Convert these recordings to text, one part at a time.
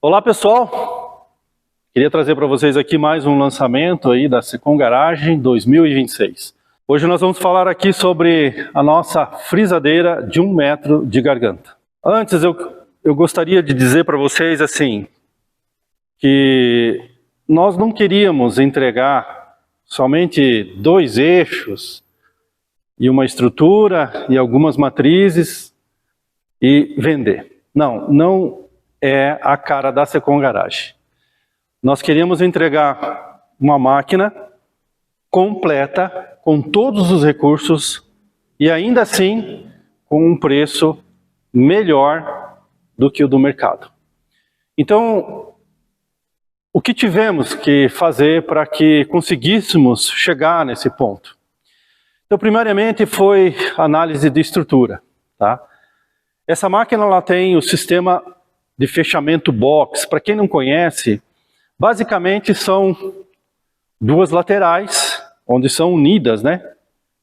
Olá pessoal, queria trazer para vocês aqui mais um lançamento aí da Secom Garage 2026. Hoje nós vamos falar aqui sobre a nossa frisadeira de 1 metro de garganta. Antes eu gostaria de dizer para vocês assim, que nós não queríamos entregar somente 2 eixos e uma estrutura e algumas matrizes e vender. Não é a cara da Secom Garage. Nós queríamos entregar uma máquina completa, com todos os recursos e ainda assim com um preço melhor do que o do mercado. Então, o que tivemos que fazer para que conseguíssemos chegar nesse ponto? Então, primariamente foi análise de estrutura, tá? Essa máquina ela tem o sistema de fechamento box. Para quem não conhece, basicamente são 2 laterais, onde são unidas, né,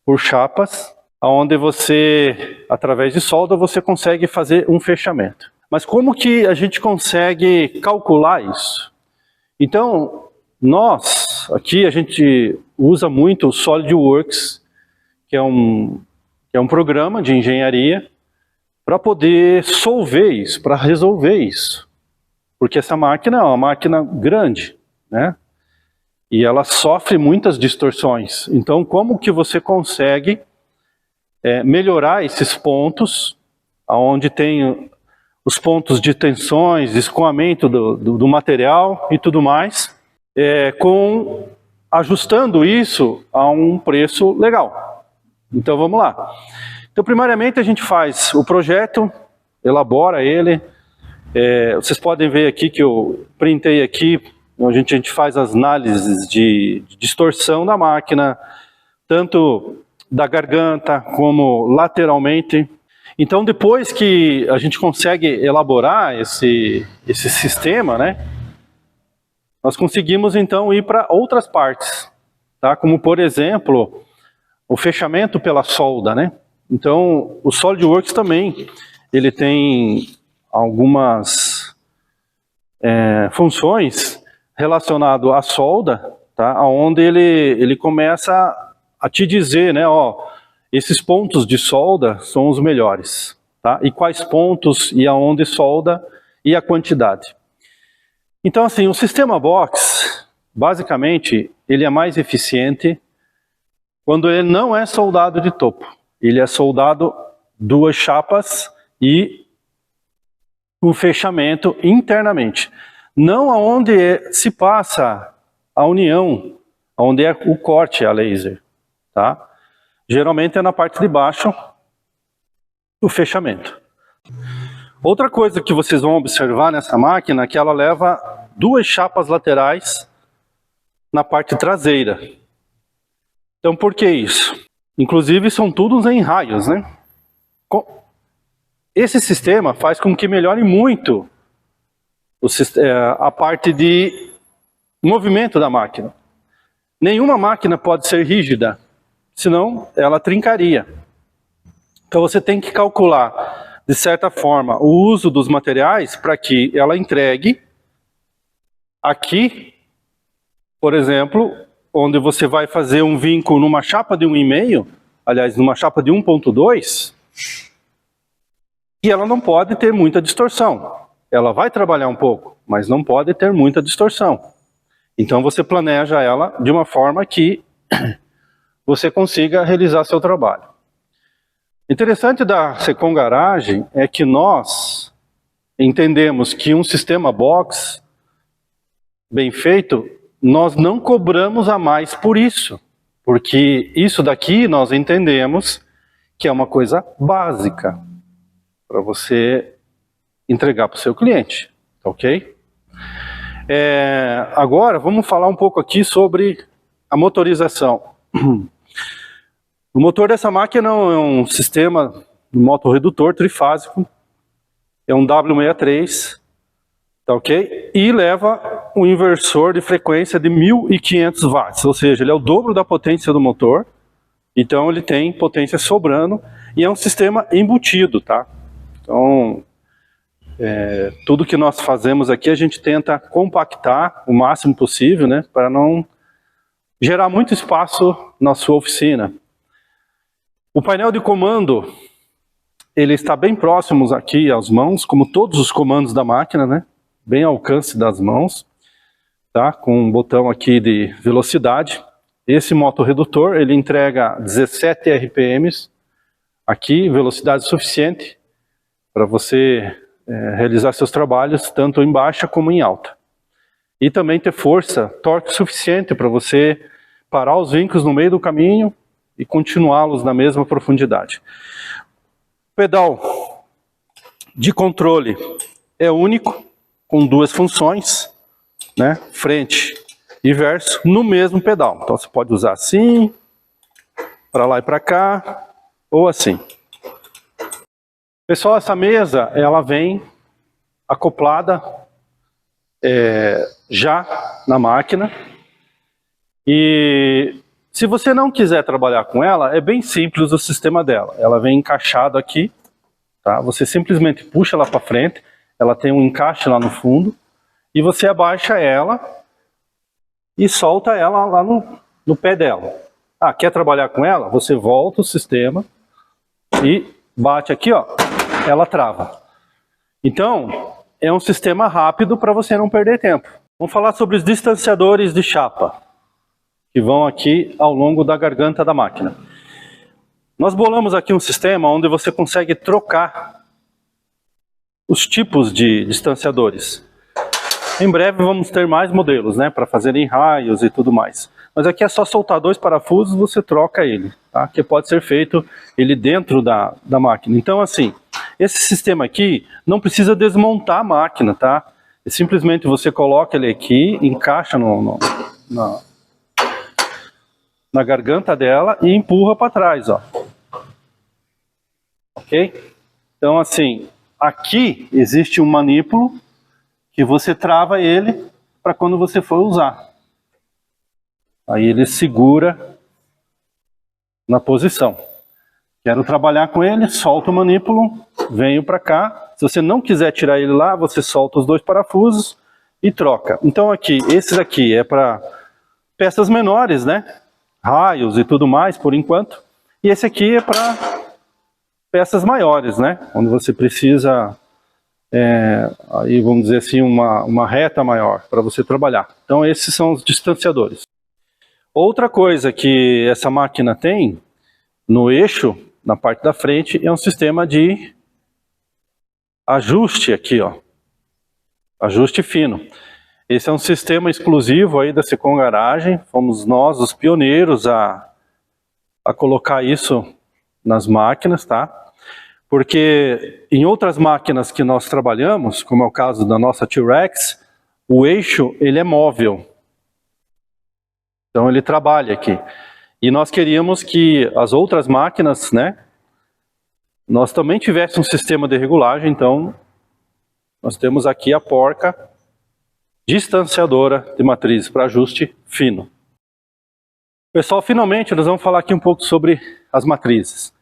por chapas, onde você, através de solda, você consegue fazer um fechamento. Mas como que a gente consegue calcular isso? Então, aqui a gente usa muito o SolidWorks, que é um programa de engenharia, para poder solver isso, para resolver isso. Porque essa máquina é uma máquina grande, né? E ela sofre muitas distorções. Então, como que você consegue melhorar esses pontos, onde tem os pontos de tensões, escoamento do material e tudo mais, ajustando isso a um preço legal. Então, vamos lá. Então, primariamente, a gente faz o projeto, elabora ele. Vocês podem ver aqui que eu printei aqui, onde a gente faz as análises de distorção da máquina, tanto da garganta como lateralmente. Então, depois que a gente consegue elaborar esse sistema, né, nós conseguimos então ir para outras partes, tá? Como, por exemplo, o fechamento pela solda, né? Então, o SolidWorks também, ele tem algumas funções relacionadas à solda, tá? Onde ele começa a te dizer, né, ó, esses pontos de solda são os melhores, tá? E quais pontos e aonde solda e a quantidade. Então, assim, o sistema box, basicamente, ele é mais eficiente quando ele não é soldado de topo. Ele é soldado 2 chapas e o fechamento internamente. Não aonde se passa a união, onde é o corte a laser, tá? Geralmente é na parte de baixo o fechamento. Outra coisa que vocês vão observar nessa máquina é que ela leva 2 chapas laterais na parte traseira. Então, por que isso? Inclusive, são todos em raios, né? Esse sistema faz com que melhore muito a parte de movimento da máquina. Nenhuma máquina pode ser rígida, senão ela trincaria. Então, você tem que calcular, de certa forma, o uso dos materiais para que ela entregue aqui, por exemplo, onde você vai fazer um vinco numa chapa de 1,5, aliás, numa chapa de 1,2, e ela não pode ter muita distorção. Ela vai trabalhar um pouco, mas não pode ter muita distorção. Então você planeja ela de uma forma que você consiga realizar seu trabalho. Interessante da Secom Garage é que nós entendemos que um sistema box bem feito, nós não cobramos a mais por isso, porque isso daqui nós entendemos que é uma coisa básica para você entregar para o seu cliente, ok? Agora vamos falar um pouco aqui sobre a motorização. O motor dessa máquina é um sistema de motorredutor trifásico, é um W63, tá ok? E leva um inversor de frequência de 1.500 watts, ou seja, ele é o dobro da potência do motor, então ele tem potência sobrando, e é um sistema embutido, tá? Então, Tudo que nós fazemos aqui a gente tenta compactar o máximo possível, né, para não gerar muito espaço na sua oficina. O painel de comando, ele está bem próximo aqui às mãos, como todos os comandos da máquina, né, bem ao alcance das mãos, tá, com um botão aqui de velocidade. Esse motorredutor, ele entrega 17 RPMs, aqui, velocidade suficiente para você realizar seus trabalhos tanto em baixa como em alta. E também ter força, torque suficiente para você parar os vincos no meio do caminho e continuá-los na mesma profundidade. O pedal de controle é único, com duas funções, né, frente e verso, no mesmo pedal. Então você pode usar assim, para lá e para cá, ou assim. Pessoal, essa mesa, ela vem acoplada já na máquina. E se você não quiser trabalhar com ela, é bem simples o sistema dela. Ela vem encaixado aqui, tá? Você simplesmente puxa ela para frente, ela tem um encaixe lá no fundo, e você abaixa ela e solta ela lá no pé dela. Ah, quer trabalhar com ela? Você volta o sistema e bate aqui, ó, ela trava. Então, é um sistema rápido para você não perder tempo. Vamos falar sobre os distanciadores de chapa, que vão aqui ao longo da garganta da máquina. Nós bolamos aqui um sistema onde você consegue trocar os tipos de distanciadores. Em breve vamos ter mais modelos, né, para fazerem raios e tudo mais. Mas aqui é só soltar 2 parafusos, você troca ele, tá? Que pode ser feito ele dentro da máquina. Então assim, esse sistema aqui não precisa desmontar a máquina, tá? Simplesmente você coloca ele aqui, encaixa na garganta dela e empurra para trás, ó. Ok? Então assim, aqui existe um manípulo que você trava ele para quando você for usar. Aí ele segura na posição. Quero trabalhar com ele, solta o manípulo, venho para cá. Se você não quiser tirar ele lá, você solta os 2 parafusos e troca. Então aqui, esse daqui é para peças menores, né? Raios e tudo mais, por enquanto. E esse aqui é para peças maiores, né? Onde você precisa, aí vamos dizer assim, uma reta maior para você trabalhar. Então esses são os distanciadores. Outra coisa que essa máquina tem no eixo, na parte da frente, é um sistema de ajuste aqui, ó. Ajuste fino. Esse é um sistema exclusivo aí da Secom Garagem. Fomos nós os pioneiros a colocar isso nas máquinas, tá? Porque em outras máquinas que nós trabalhamos, como é o caso da nossa T-Rex, o eixo ele é móvel. Então ele trabalha aqui. E nós queríamos que as outras máquinas, né, nós também tivéssemos um sistema de regulagem. Então nós temos aqui a porca distanciadora de matriz para ajuste fino. Pessoal, finalmente nós vamos falar aqui um pouco sobre as matrizes.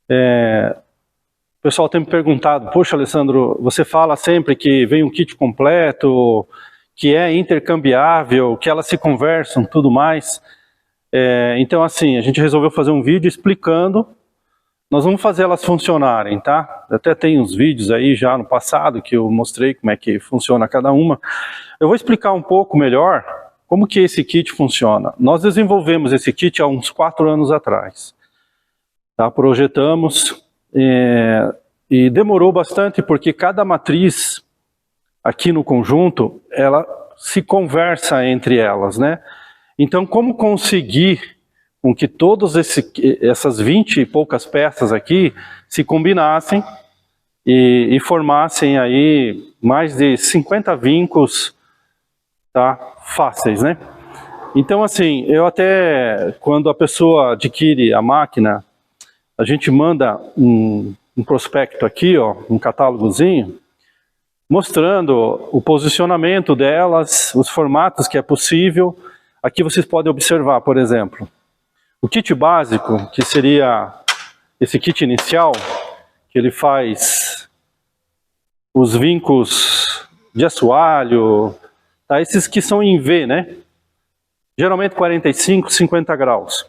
O pessoal tem me perguntado, poxa Alessandro, você fala sempre que vem um kit completo, que é intercambiável, que elas se conversam, tudo mais. Então assim, a gente resolveu fazer um vídeo explicando. Nós vamos fazer elas funcionarem, tá? Até tem uns vídeos aí já no passado que eu mostrei como é que funciona cada uma. Eu vou explicar um pouco melhor como que esse kit funciona. Nós desenvolvemos esse kit há uns 4 anos atrás. Tá? Projetamos e demorou bastante porque cada matriz aqui no conjunto, ela se conversa entre elas, né? Então, como conseguir com que todas essas 20 e poucas peças aqui se combinassem e formassem aí mais de 50 vincos, tá, fáceis, né? Então assim, eu até, quando a pessoa adquire a máquina, a gente manda um prospecto aqui, ó, um catálogozinho, mostrando o posicionamento delas, os formatos que é possível. Aqui vocês podem observar, por exemplo, o kit básico, que seria esse kit inicial, que ele faz os vincos de assoalho, tá? Esses que são em V, né? Geralmente 45, 50 graus.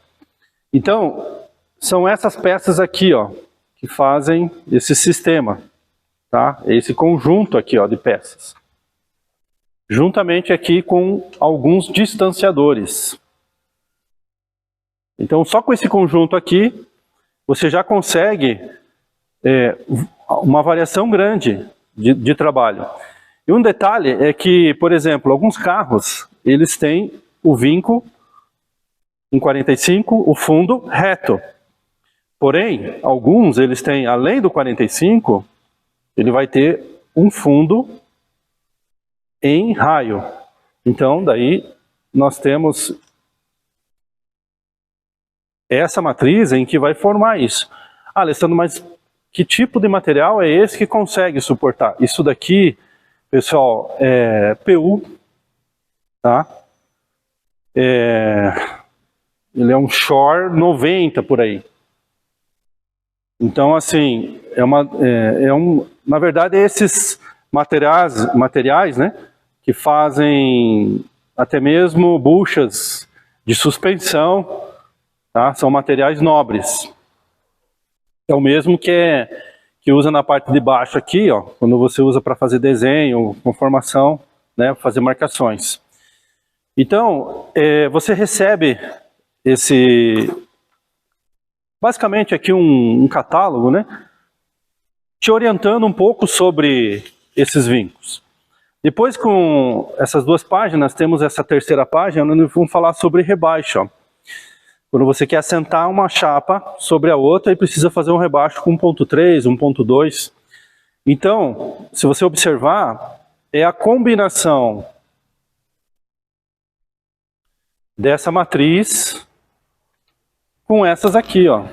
Então, são essas peças aqui, ó, que fazem esse sistema, tá? Esse conjunto aqui, ó, de peças. Juntamente aqui com alguns distanciadores. Então, só com esse conjunto aqui, você já consegue uma variação grande de trabalho. E um detalhe é que, por exemplo, alguns carros, eles têm o vinco em 45, o fundo reto. Porém, alguns, eles têm, além do 45, ele vai ter um fundo em raio. Então, daí, nós temos essa matriz em que vai formar isso. Ah, Alessandro, mas que tipo de material é esse que consegue suportar? Isso daqui, pessoal, é PU, tá? Ele é um Shore 90 por aí. Então, assim, na verdade, esses materiais, né, que fazem até mesmo buchas de suspensão, tá? São materiais nobres. É o mesmo que usa na parte de baixo aqui, ó, quando você usa para fazer desenho, conformação, né, fazer marcações. Então, você recebe basicamente aqui um catálogo, né, te orientando um pouco sobre esses vincos. Depois, com essas duas páginas, temos essa terceira página, onde vamos falar sobre rebaixo, ó. Quando você quer assentar uma chapa sobre a outra e precisa fazer um rebaixo com 1.3, 1.2. Então, se você observar, é a combinação dessa matriz com essas aqui, ó.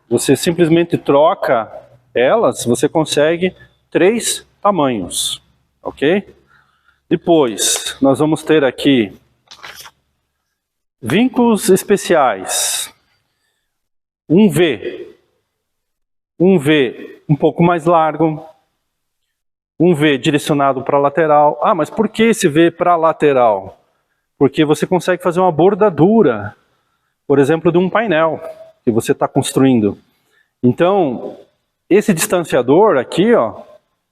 Você simplesmente troca elas, você consegue 3 tamanhos, ok? Depois, nós vamos ter aqui vincos especiais. Um V um pouco mais largo, um V direcionado para a lateral. Ah, mas por que esse V para a lateral? Porque você consegue fazer uma bordadura, por exemplo, de um painel que você está construindo. Então, esse distanciador aqui, ó,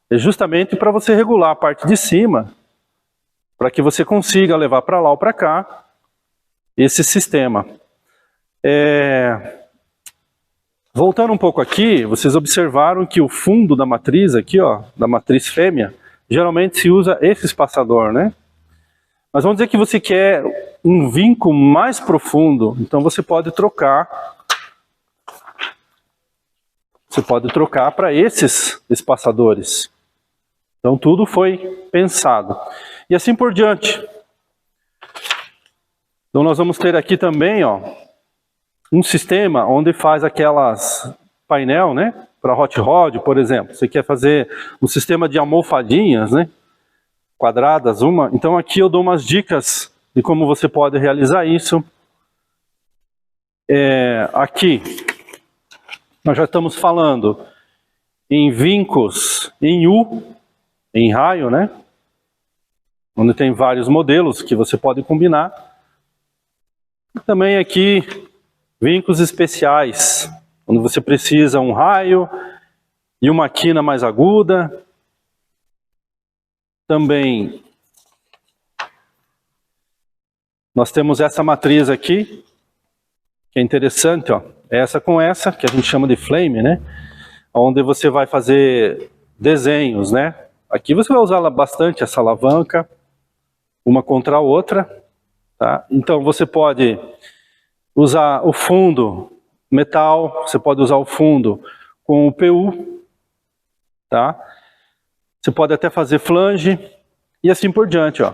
é justamente para você regular a parte de cima, para que você consiga levar para lá ou para cá esse sistema. Voltando um pouco aqui, vocês observaram que o fundo da matriz aqui, ó, da matriz fêmea, geralmente se usa esse espaçador, né? Mas vamos dizer que você quer um vinco mais profundo, então você pode trocar. Você pode trocar para esses espaçadores. Então tudo foi pensado. E assim por diante. Então nós vamos ter aqui também, ó, um sistema onde faz aquelas painel, né, para hot rod, por exemplo. Você quer fazer um sistema de almofadinhas, né, quadradas, uma. Então aqui eu dou umas dicas de como você pode realizar isso. Aqui nós já estamos falando em vincos em U, em raio, né, onde tem vários modelos que você pode combinar. E também aqui vincos especiais, onde você precisa um raio e uma quina mais aguda. Também nós temos essa matriz aqui, que é interessante, ó. Essa com essa, que a gente chama de flame, né? Onde você vai fazer desenhos, né? Aqui você vai usar bastante essa alavanca, uma contra a outra, tá? Então você pode usar o fundo metal, você pode usar o fundo com o PU, tá? Você pode até fazer flange e assim por diante, ó.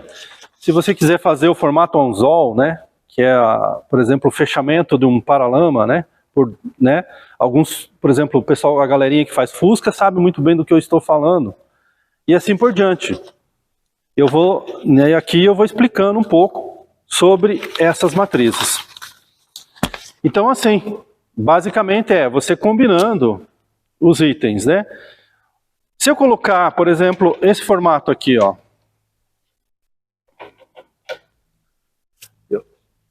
Se você quiser fazer o formato anzol, né, que é, por exemplo, o fechamento de um paralama, né, alguns, por exemplo, o pessoal, a galerinha que faz Fusca sabe muito bem do que eu estou falando. E assim por diante. Aqui eu vou explicando um pouco sobre essas matrizes. Então, assim, basicamente você combinando os itens, né? Se eu colocar, por exemplo, esse formato aqui, ó.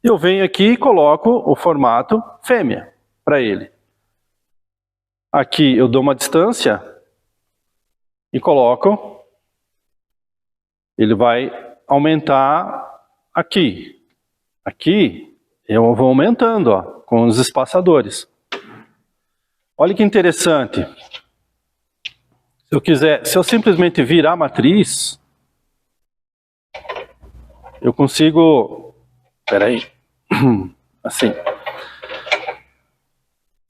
Eu venho aqui e coloco o formato fêmea para ele. Aqui eu dou uma distância e coloco. Ele vai aumentar aqui. Aqui eu vou aumentando, ó, com os espaçadores. Olha que interessante. Se eu simplesmente virar a matriz, eu consigo, espera aí, assim,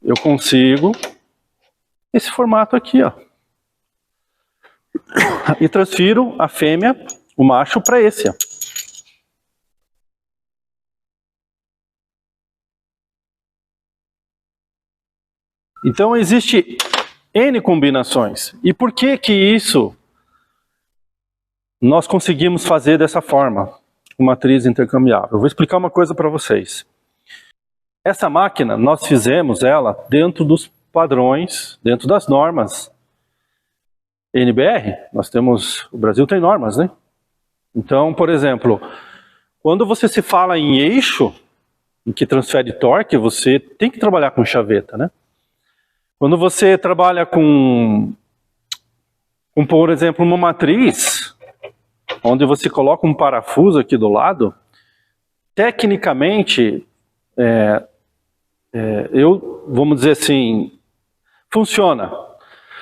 eu consigo esse formato aqui, ó, e transfiro a fêmea, o macho, para esse, ó. Então existe N combinações. E por que que isso nós conseguimos fazer dessa forma, com matriz intercambiável? Eu vou explicar uma coisa para vocês. Essa máquina, nós fizemos ela dentro dos padrões, dentro das normas NBR. O Brasil tem normas, né? Então, por exemplo, quando você se fala em eixo, em que transfere torque, você tem que trabalhar com chaveta, né? Quando você trabalha com, por exemplo, uma matriz, onde você coloca um parafuso aqui do lado, tecnicamente, vamos dizer assim, funciona.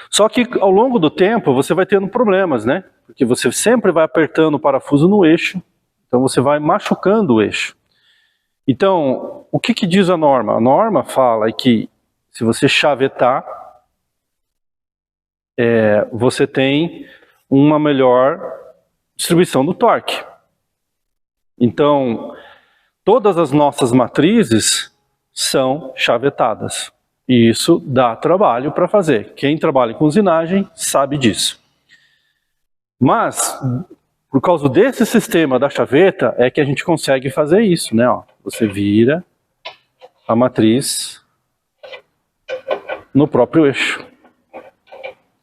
Só que ao longo do tempo você vai tendo problemas, né? Porque você sempre vai apertando o parafuso no eixo, então você vai machucando o eixo. Então, o que que diz a norma? A norma fala que se você chavetar, você tem uma melhor distribuição do torque. Então, todas as nossas matrizes são chavetadas. E isso dá trabalho para fazer. Quem trabalha com usinagem sabe disso. Mas, por causa desse sistema da chaveta, é que a gente consegue fazer isso, né? Ó, você vira a matriz no próprio eixo.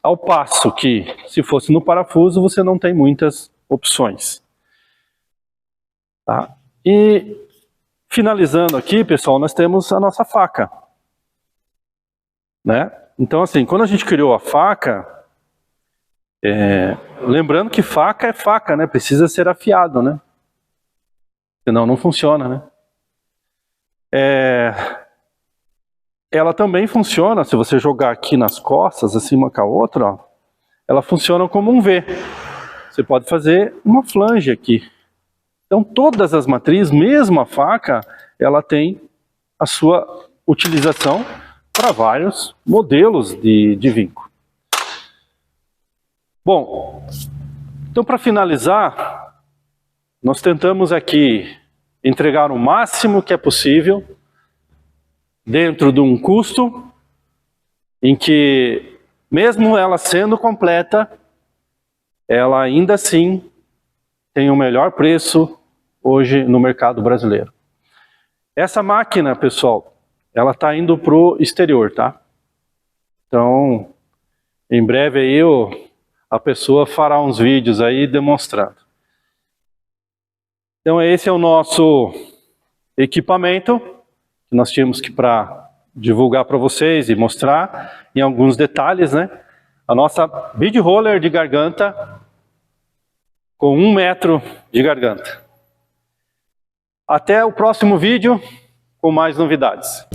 Ao passo que, se fosse no parafuso, você não tem muitas opções. Tá? E, finalizando aqui, pessoal, nós temos a nossa faca. Né? Então, assim, quando a gente criou a faca, lembrando que faca é faca, né? Precisa ser afiado, né? Senão não funciona, né? Ela também funciona, se você jogar aqui nas costas, assim uma com a outra, ó, ela funciona como um V. Você pode fazer uma flange aqui. Então todas as matrizes, mesmo a faca, ela tem a sua utilização para vários modelos de vinco. Bom, então para finalizar, nós tentamos aqui entregar o máximo que é possível dentro de um custo em que, mesmo ela sendo completa, ela ainda assim tem o melhor preço hoje no mercado brasileiro. Essa máquina, pessoal, ela está indo para o exterior, tá? Então, em breve aí a pessoa fará uns vídeos aí demonstrando. Então esse é o nosso equipamento que nós tínhamos que divulgar para vocês e mostrar em alguns detalhes, né? A nossa bead roller de garganta com 1 metro de garganta. Até o próximo vídeo com mais novidades.